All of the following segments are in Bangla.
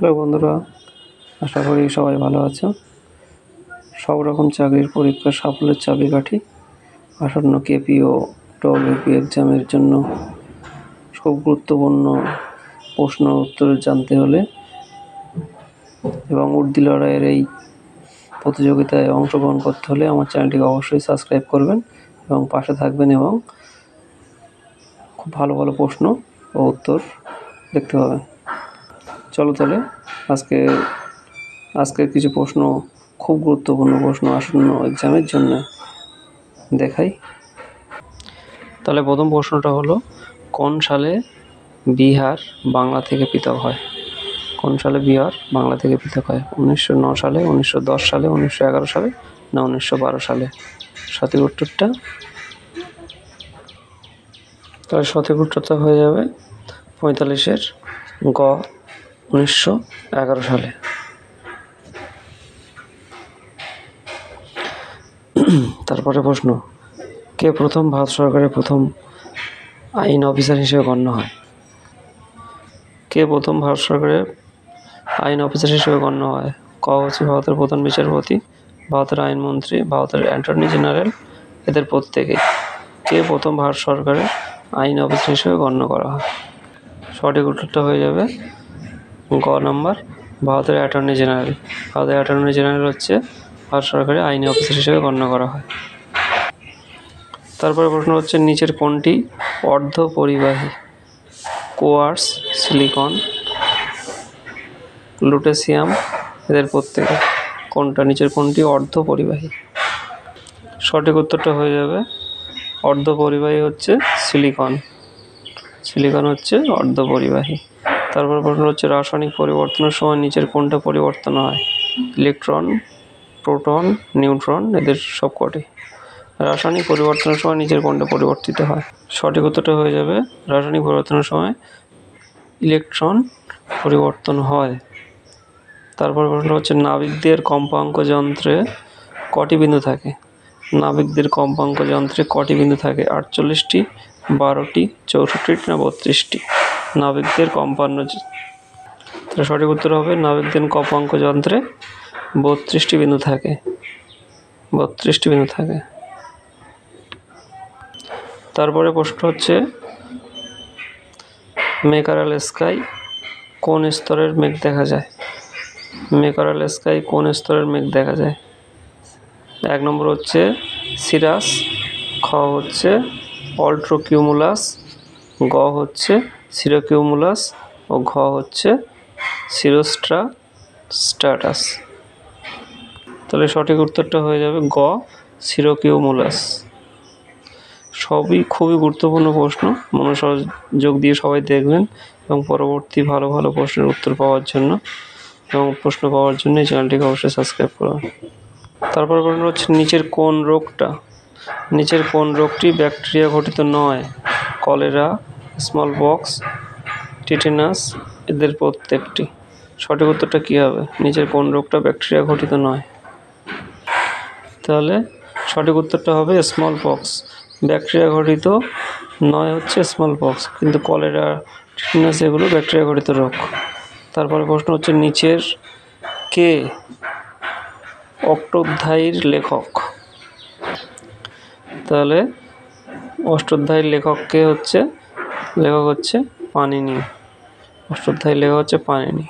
হ্যালো বন্ধুরা, আশা করি সবাই ভালো আছো। সব রকম চাকরির পরীক্ষার সাফল্যের চাবিকাঠি আসন্ন কেপি ও ডব্লিউপি এক্সামের জন্য খুব গুরুত্বপূর্ণ প্রশ্ন উত্তর জানতে হলে এবং উর্দি লড়াইয়ের এই প্রতিযোগিতায় অংশগ্রহণ করতে হলে আমার চ্যানেলটিকে অবশ্যই সাবস্ক্রাইব করবেন এবং পাশে থাকবেন এবং খুব ভালো ভালো প্রশ্ন ও উত্তর দেখতে পাবেন। চলো তাহলে আজকের কিছু প্রশ্ন, খুব গুরুত্বপূর্ণ প্রশ্ন আসন্ন এক্সামের জন্য দেখাই। তাহলে প্রথম প্রশ্নটা হলো, কোন সালে বিহার বাংলা থেকে পৃথক হয়? কোন সালে বিহার বাংলা থেকে পৃথক হয়? 1909 সালে, 1910 সালে, 1911 সালে না 1912 সালে? সঠিক উত্তরটা তাহলে সঠিক উত্তরটা হয়ে যাবে 45-এর গ, 1911 সালে। তারপরে প্রশ্ন, কে প্রথম ভারত সরকারের প্রথম আইন অফিসার হিসেবে গণ্য হয়? কে প্রথম ভারত সরকারের আইন অফিসার হিসেবে গণ্য হয়? ক হচ্ছে ভারতের প্রধান বিচারপতি, ভারতের আইনমন্ত্রী, ভারতের অ্যাটর্নি জেনারেল, এদের প্রত্যেকে। কে প্রথম ভারত সরকারের আইন অফিসার হিসেবে গণ্য করা হয়? সঠিক উত্তরটা হয়ে যাবে গ নম্বর, ভারতের অ্যাটর্নি জেনারেল। ভারতের অ্যাটর্নি জেনারেল হচ্ছে ভারত সরকারের আইনি অফিসার হিসেবে গণ্য করা হয়। তারপরে প্রশ্ন হচ্ছে, নিচের কোনটি অর্ধ পরিবাহী? কোয়ার্টজ, সিলিকন, লুটেসিয়াম, এদের প্রত্যেকে। কোনটা নিচের কোনটি অর্ধ পরিবাহী? সঠিক উত্তরটা হয়ে যাবে অর্ধ পরিবাহী হচ্ছে সিলিকন। সিলিকন হচ্ছে অর্ধ পরিবাহী। তারপর প্রশ্ন হচ্ছে, রাসায়নিক পরিবর্তনের সময় নিচের কোনটা পরিবর্তন হয়? ইলেকট্রন, প্রোটন, নিউট্রন, এদের সবকটি। রাসায়নিক পরিবর্তনের সময় নিচের কোনটা পরিবর্তিত হয়? সঠিক উত্তরটা হয়ে যাবে রাসায়নিক পরিবর্তনের সময় ইলেকট্রন পরিবর্তন হয়। তারপর প্রশ্ন হচ্ছে, নাবিকদের কম্পাঙ্ক যন্ত্রে কটি বিন্দু থাকে? নাবিকদের কম্পাঙ্ক যন্ত্রে কটি বিন্দু থাকে? 48টি, 12টি, 64টি না 32টি? নাবিকদের কম্পাঙ্ক, তাহলে সঠিক উত্তর হবে নাবিকদের কম্পাঙ্ক যন্ত্রে 32টি বিন্দু থাকে। 32টি বিন্দু থাকে। তারপরে প্রশ্ন হচ্ছে, মেকারাল স্কাই কোন স্তরের মেঘ দেখা যায়? মেকারাল স্কাই কোন স্তরের মেঘ দেখা যায়? 1 নম্বর হচ্ছে সিরাস, খ হচ্ছে অল্ট্রোকিউমুলাস, গ হচ্ছে সিরোকিউমুলাস ও ঘ হচ্ছে সিরোস্ট্রাটাস। তাহলে সঠিক উত্তরটা হয়ে যাবে গ, সিরোকিউমুলাস। সবই খুবই গুরুত্বপূর্ণ প্রশ্ন, মনোযোগ দিয়ে সবাই দেখবেন এবং পরবর্তী ভালো ভালো প্রশ্নের উত্তর পাওয়ার জন্য এবং প্রশ্ন পাওয়ার জন্য এই চ্যানেলটিকে অবশ্যই সাবস্ক্রাইব করুন। তারপর প্রশ্ন হচ্ছে, নিচের কোন রোগটি ব্যাকটেরিয়া ঘটিত নয়? কলেরা, স্মল পক্স, টিটেনাস, এদের প্রত্যেকটি। সঠিক উত্তরটা কী হবে? নিচের কোন রোগটা ব্যাকটেরিয়া ঘটিত নয়? তাহলে সঠিক উত্তরটা হবে স্মল পক্স। ব্যাকটেরিয়া ঘটিত নয় হচ্ছে স্মল পক্স, কিন্তু কলেরা, টিটেনাস এগুলো ব্যাকটেরিয়া ঘটিত রোগ। তারপরে প্রশ্ন হচ্ছে, নিচের কে অষ্টাধ্যায়ীর লেখক? তাহলে অষ্টাধ্যায়ীর লেখক কে হচ্ছে? লেখক হচ্ছে পাণিনি। অষ্টাধ্যায়ীর লেখক হচ্ছে পাণিনি।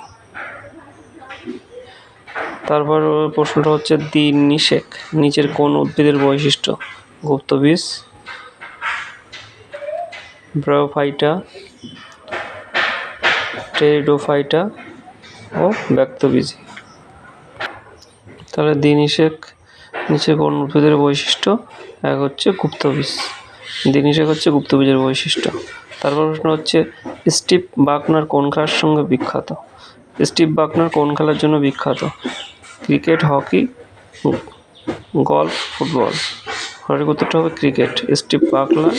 তারপর প্রশ্নটা হচ্ছে, দিননিষেক নিচের কোন উদ্ভিদের বৈশিষ্ট্য? গুপ্তবীজ, ব্রায়োফাইটা, টেরিডোফাইটা ও ব্যক্তবীজী। তাহলে দিননিষেক নিচের কোন উদ্ভিদের বৈশিষ্ট্য? এক হচ্ছে গুপ্তবীজ। দিননিষেক হচ্ছে গুপ্তবীজের বৈশিষ্ট্য। তারপর প্রশ্ন হচ্ছে, স্টিভ বাকনার কোন খেলার সঙ্গে বিখ্যাত? স্টিভ বাকনার কোন খেলার জন্য বিখ্যাত? Cricket, hockey, golf, football? সঠিক উত্তরটা হবে ক্রিকেট। স্টিভ বাকনার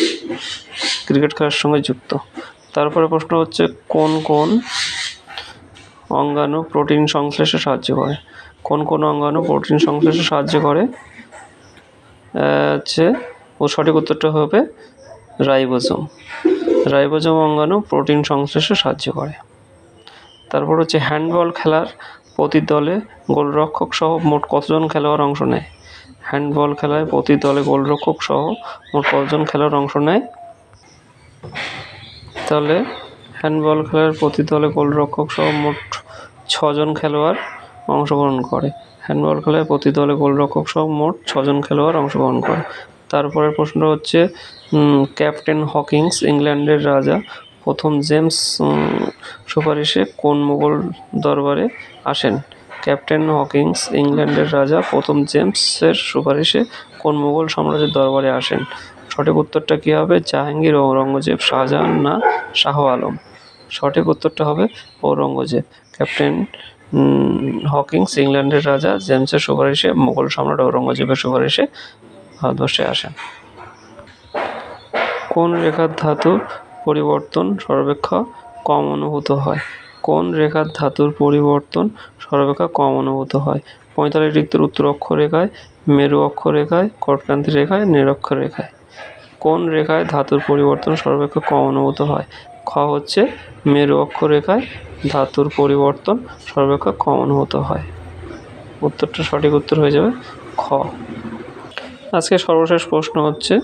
ক্রিকেট খেলার সঙ্গে যুক্ত। তারপরে প্রশ্ন হচ্ছে, কোন কোন অঙ্গাণু প্রোটিন সংশ্লেষে সাহায্য করে? কোন কোন অঙ্গাণু প্রোটিন সংশ্লেষে সাহায্য করে? সঠিক উত্তরটা হবে রাইবোজোম। রাইবোজোম অঙ্গাণু প্রোটিন সংশ্লেষে সাহায্য করে। তারপর হচ্ছে হ্যান্ডবল খেলার প্রতি দলে গোলরক্ষক সহ মোট কতজন খেলোয়াড় অংশ নেয়? হ্যান্ডবল খেলায় প্রতি দলে গোলরক্ষক সহ মোট কতজন খেলোয়াড় অংশ নেয়? তাহলে হ্যান্ডবল খেলার প্রতি দলে গোলরক্ষক সহ মোট 6 জন খেলোয়াড় অংশগ্রহণ করে। হ্যান্ডবল খেলায় প্রতি দলে গোলরক্ষক সহ মোট 6 জন খেলোয়াড় অংশগ্রহণ করে। তারপরের প্রশ্নটা হচ্ছে ক্যাপ্টেন হকিন্স ইংল্যান্ডের রাজা প্রথম জেমস সুপারিশে কোন মুঘল দরবারে আসেন? ক্যাপ্টেন হকিন্স ইংল্যান্ডের রাজা প্রথম জেমসের সুপারিশে কোন মুঘল সাম্রাজ্যের দরবারে আসেন? সঠিক উত্তরটা কী হবে? জাহাঙ্গীর, ঔরঙ্গজেব, শাহজাহান না শাহ আলম? সঠিক উত্তরটা হবে ঔরঙ্গজেব। ক্যাপ্টেন হকিন্স ইংল্যান্ডের রাজা জেমসের সুপারিশে মুঘল সম্রাট ঔরঙ্গজেবের সুপারিশে ভারতবর্ষে আসেন। কোন রেখার ধাতুর পরিবর্তন সর্বাপেক্ষা কম অনুভূত হয়? কোন রেখার ধাতুর পরিবর্তন সর্বাপেক্ষা কম অনুভূত হয়? 45 ডিগ্রির উত্তর অক্ষরেখায়, মেরু অক্ষরেখায়, কটক্রান্তি রেখায়, নিরক্ষরেখায়? কোন রেখায় ধাতুর পরিবর্তন সর্বাপেক্ষা কম অনুভূত হয়? খ হচ্ছে মেরু অক্ষরেখায় ধাতুর পরিবর্তন সর্বাপেক্ষা কম অনুভূত হয়। উত্তরটা সঠিক উত্তর হয়ে যাবে খ। আজকে সর্বশেষ প্রশ্ন হচ্ছে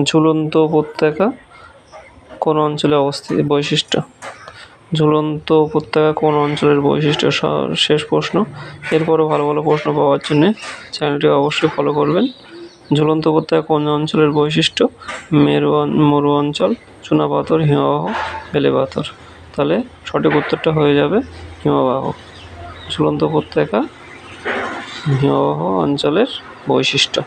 ঝুলন্ত উপত্যকা কোন অঞ্চলে অবস্থিত? বৈশিষ্ট্য। ঝুলন্ত উপত্যকা কোন অঞ্চলের বৈশিষ্ট্য? শেষ প্রশ্ন। এরপরও ভালো ভালো প্রশ্ন পাওয়ার জন্য চ্যানেলটি অবশ্যই ফলো করবেন। ঝুলন্ত উপত্যকা কোন অঞ্চলের বৈশিষ্ট্য? মরু অঞ্চল, চুনাপাথর, হিমবাহ, বেলে পাথর? তাহলে সঠিক উত্তরটা হয়ে যাবে হিমবাহ। ঝুলন্ত উপত্যকা হিমবাহ অঞ্চলের বৈশিষ্ট্য।